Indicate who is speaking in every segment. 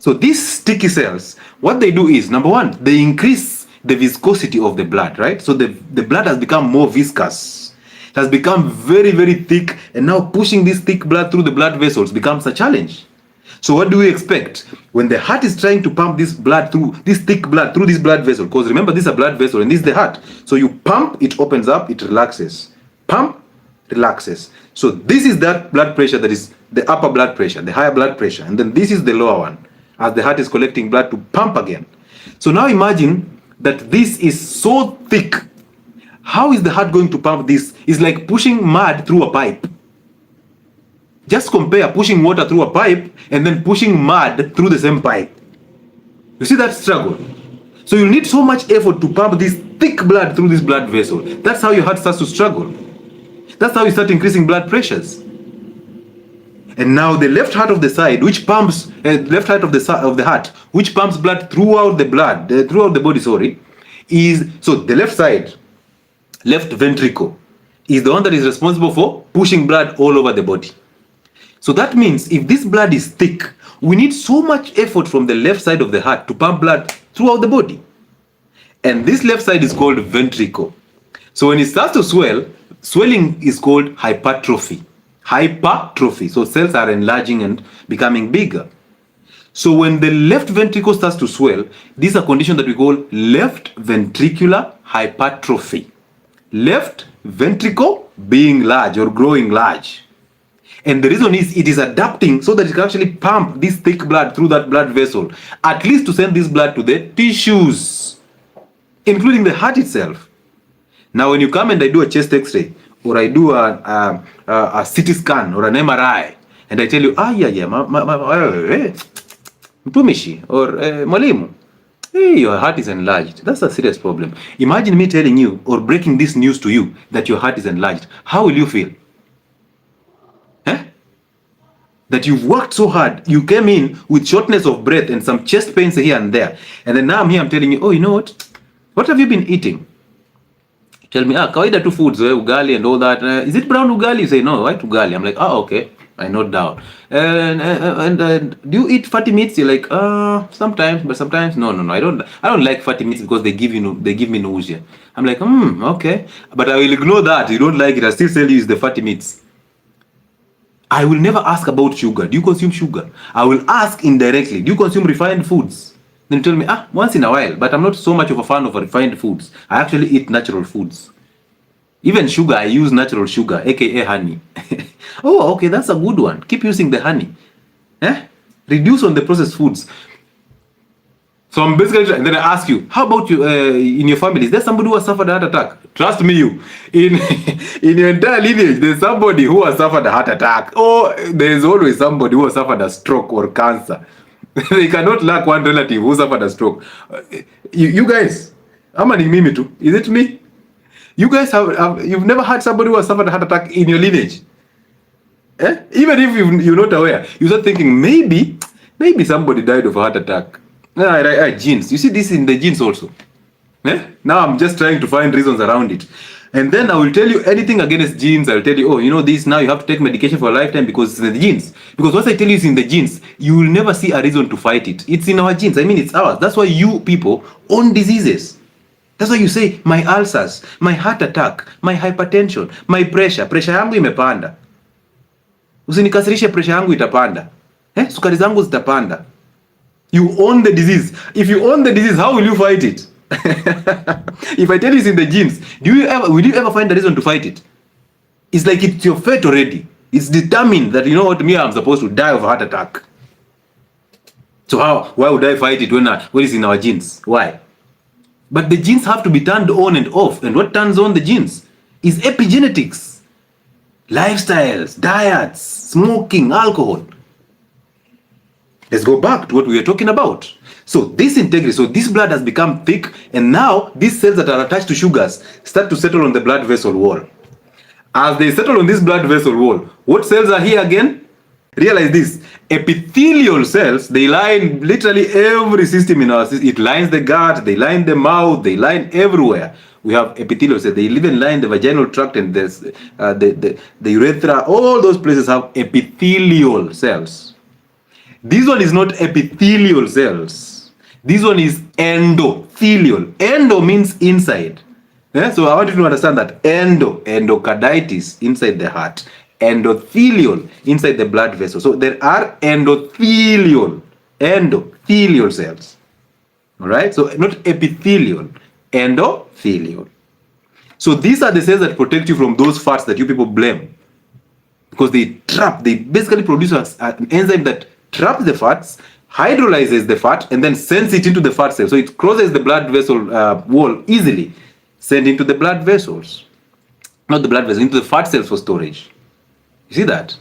Speaker 1: So these sticky cells, what they do is, number one, they increase the viscosity of the blood, right? So the blood has become more viscous. It has become very, very thick, and now pushing this thick blood through the blood vessels becomes a challenge. So what do we expect? When the heart is trying to pump this blood through, this thick blood through this blood vessel, because remember, this is a blood vessel and this is the heart. So you pump, it opens up, it relaxes. Pump, relaxes. So this is that blood pressure that is the upper blood pressure, the higher blood pressure. And then this is the lower one, as the heart is collecting blood to pump again. So now imagine that this is so thick. How is the heart going to pump this? It's like pushing mud through a pipe. Just compare pushing water through a pipe and then pushing mud through the same pipe. You see that struggle? So you need so much effort to pump this thick blood through this blood vessel. That's how your heart starts to struggle. That's how you start increasing blood pressures. And now the left heart of the side, which pumps left heart of the heart, which pumps blood throughout the blood, throughout the body. Sorry, is so the left side, left ventricle, is the one that is responsible for pushing blood all over the body. So that means if this blood is thick, we need so much effort from the left side of the heart to pump blood throughout the body. And this left side is called ventricle. So when it starts to swell, swelling is called hypertrophy. Hypertrophy. So cells are enlarging and becoming bigger. So when the left ventricle starts to swell, this is a condition that we call left ventricular hypertrophy. Left ventricle being large or growing large. And the reason is it is adapting so that it can actually pump this thick blood through that blood vessel, at least to send this blood to the tissues, including the heart itself. Now, when you come and I do a chest X-ray, or I do a CT scan or an MRI, and I tell you, mtumishi or mwalimu, hey, your heart is enlarged. That's a serious problem. Imagine me telling you or breaking this news to you that your heart is enlarged. How will you feel? That you've worked so hard, you came in with shortness of breath and some chest pains here and there, and then now I'm here, I'm telling you, oh, you know what have you been eating? Tell me, kawaida tu foods, ugali and all that. Is it brown ugali? You say, no, white ugali. I'm like, okay, I note down. And do you eat fatty meats? You're like, sometimes, but sometimes, no, I don't like fatty meats because they give me nausea. I'm like, okay, but I will ignore that. You don't like it, I still tell you it's the fatty meats. I will never ask about sugar. Do you consume sugar? I will ask indirectly. Do you consume refined foods? Then tell me, once in a while, but I'm not so much of a fan of refined foods. I actually eat natural foods. Even sugar, I use natural sugar, aka honey. Oh, okay, that's a good one. Keep using the honey. Reduce on the processed foods. So I'm basically, and then I ask you, how about you in your family? Is there somebody who has suffered a heart attack? Trust me, in your entire lineage, there's somebody who has suffered a heart attack, or there's always somebody who has suffered a stroke or cancer. They cannot lack one relative who suffered a stroke. You guys, how many mimi too? Is it me? You guys you've never had somebody who has suffered a heart attack in your lineage? Even if you're not aware, you start thinking maybe somebody died of a heart attack. Genes. You see this in the genes also. Now I'm just trying to find reasons around it. And then I will tell you anything against genes. I'll tell you, this now you have to take medication for a lifetime because it's in the genes. Because once I tell you it's in the genes, you will never see a reason to fight it. It's in our genes. I mean, it's ours. That's why you people own diseases. That's why you say, my ulcers, my heart attack, my hypertension, my pressure. Pressure yangu imepanda. Usinikasirishe, pressure yangu itapanda. Sukari zangu zitapanda. You own the disease. If you own the disease, how will you fight it? If I tell you it's in the genes, will you ever find a reason to fight it? It's like it's your fate already. It's determined that, I'm supposed to die of a heart attack. So why would I fight it when it's in our genes? Why? But the genes have to be turned on and off. And what turns on the genes is epigenetics, lifestyles, diets, smoking, alcohol. Let's go back to what we were talking about. So this integrity, so this blood has become thick, and now these cells that are attached to sugars start to settle on the blood vessel wall. As they settle on this blood vessel wall, what cells are here again? Realize this. Epithelial cells, they line literally every system in our system. It lines the gut, they line the mouth, they line everywhere. We have epithelial cells. They even line the vaginal tract and the urethra. All those places have epithelial cells. This one is not epithelial cells. This one is endothelial. Endo means inside. Yeah? So I want you to understand that endocarditis inside the heart, endothelial inside the blood vessel. So there are endothelial cells. All right? So not epithelial, endothelial. So these are the cells that protect you from those fats that you people blame. Because they basically produce an enzyme that traps the fats, hydrolyzes the fat, and then sends it into the fat cell. So it crosses the blood vessel wall easily, send into the blood vessels. Not the blood vessels, into the fat cells for storage. You see that?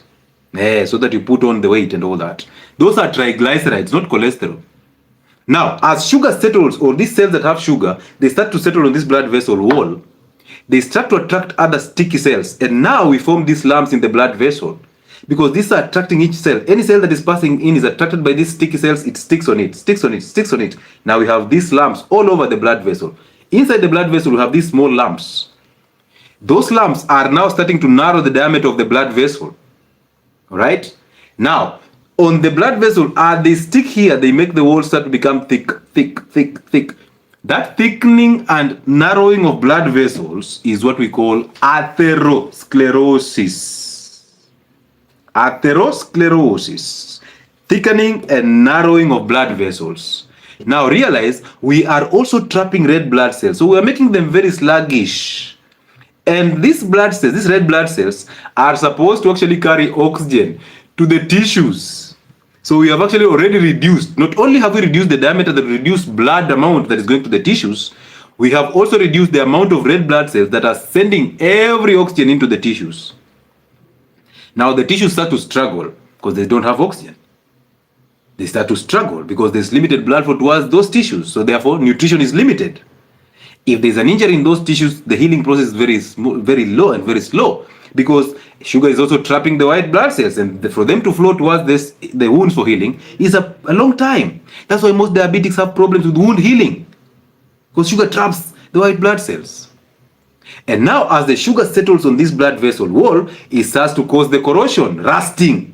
Speaker 1: Yeah, so that you put on the weight and all that. Those are triglycerides, not cholesterol. Now, as sugar settles, or these cells that have sugar, they start to settle on this blood vessel wall. They start to attract other sticky cells, and now we form these lumps in the blood vessel because these are attracting each cell. Any cell that is passing in is attracted by these sticky cells. It sticks on it, sticks on it, sticks on it. Now we have these lumps all over the blood vessel. Inside the blood vessel, we have these small lumps. Those lumps are now starting to narrow the diameter of the blood vessel. All right? Now, on the blood vessel, as they stick here, they make the wall start to become thick. That thickening and narrowing of blood vessels is what we call atherosclerosis. Atherosclerosis. Thickening and narrowing of blood vessels. Now realize we are also trapping red blood cells. So we are making them very sluggish. And these blood cells, these red blood cells, are supposed to actually carry oxygen to the tissues. So we have actually already reduced, not only have we reduced the diameter, the reduced blood amount that is going to the tissues, we have also reduced the amount of red blood cells that are sending every oxygen into the tissues. Now the tissues start to struggle because they don't have oxygen. They start to struggle because there's limited blood flow towards those tissues. So therefore, nutrition is limited. If there's an injury in those tissues, the healing process is very low and very slow because sugar is also trapping the white blood cells, and for them to flow towards the wounds for healing is a long time. That's why most diabetics have problems with wound healing, because sugar traps the white blood cells. And now as the sugar settles on this blood vessel wall, it starts to cause the corrosion, rusting,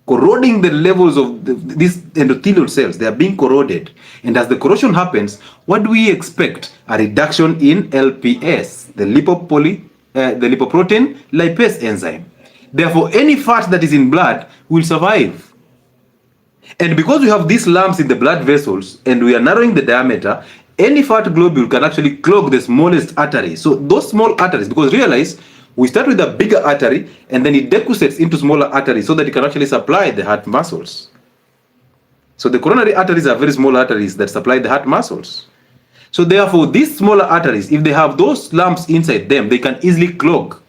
Speaker 1: corroding the levels of these endothelial cells. They are being corroded. And as the corrosion happens, what do we expect? A reduction in LPS, the lipoprotein lipase enzyme. Therefore, any fat that is in blood will survive. And because we have these lumps in the blood vessels and we are narrowing the diameter, any fat globule can actually clog the smallest artery. So those small arteries, because realize we start with a bigger artery and then it decussets into smaller arteries so that it can actually supply the heart muscles. So the coronary arteries are very small arteries that supply the heart muscles. So therefore, these smaller arteries, if they have those lumps inside them, they can easily clog.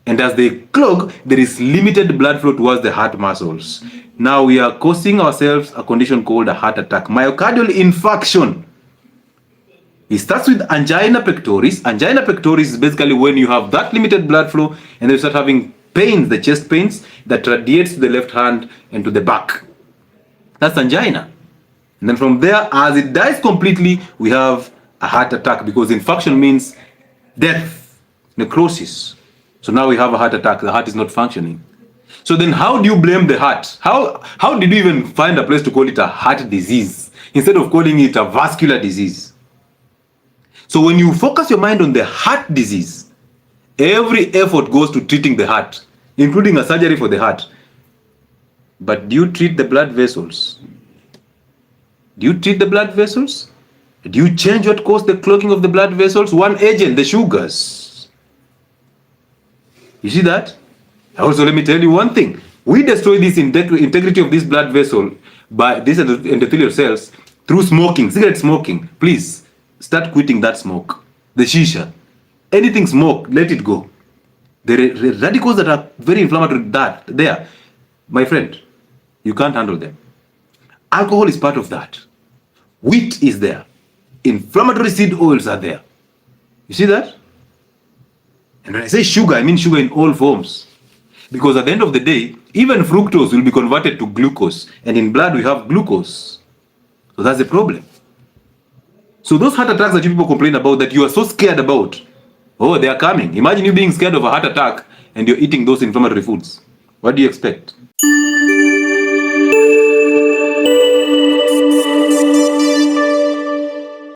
Speaker 1: And as they clog, there is limited blood flow towards the heart muscles. Now we are causing ourselves a condition called a heart attack, myocardial infarction. It starts with angina pectoris. Angina pectoris is basically when you have that limited blood flow and then you start having pains, the chest pains that radiates to the left hand and to the back. That's angina. And then from there, as it dies completely, we have a heart attack, because infarction means death, necrosis. So now we have a heart attack. The heart is not functioning. So then how do you blame the heart? How did you even find a place to call it a heart disease instead of calling it a vascular disease? So when you focus your mind on the heart disease, every effort goes to treating the heart, including a surgery for the heart. But do you treat the blood vessels? Do you treat the blood vessels? Do you change what caused the clogging of the blood vessels? One agent, the sugars. You see that? Also, let me tell you one thing. We destroy this integrity of this blood vessel by these endothelial cells through smoking, cigarette smoking. Please, start quitting that smoke. The shisha. Anything smoke, let it go. The radicals that are very inflammatory, there, my friend, you can't handle them. Alcohol is part of that. Wheat is there. Inflammatory seed oils are there. You see that? And when I say sugar, I mean sugar in all forms. Because at the end of the day, even fructose will be converted to glucose. And in blood, we have glucose. So that's the problem. So those heart attacks that you people complain about, that you are so scared about, oh, they are coming. Imagine you being scared of a heart attack and you're eating those inflammatory foods. What do you expect?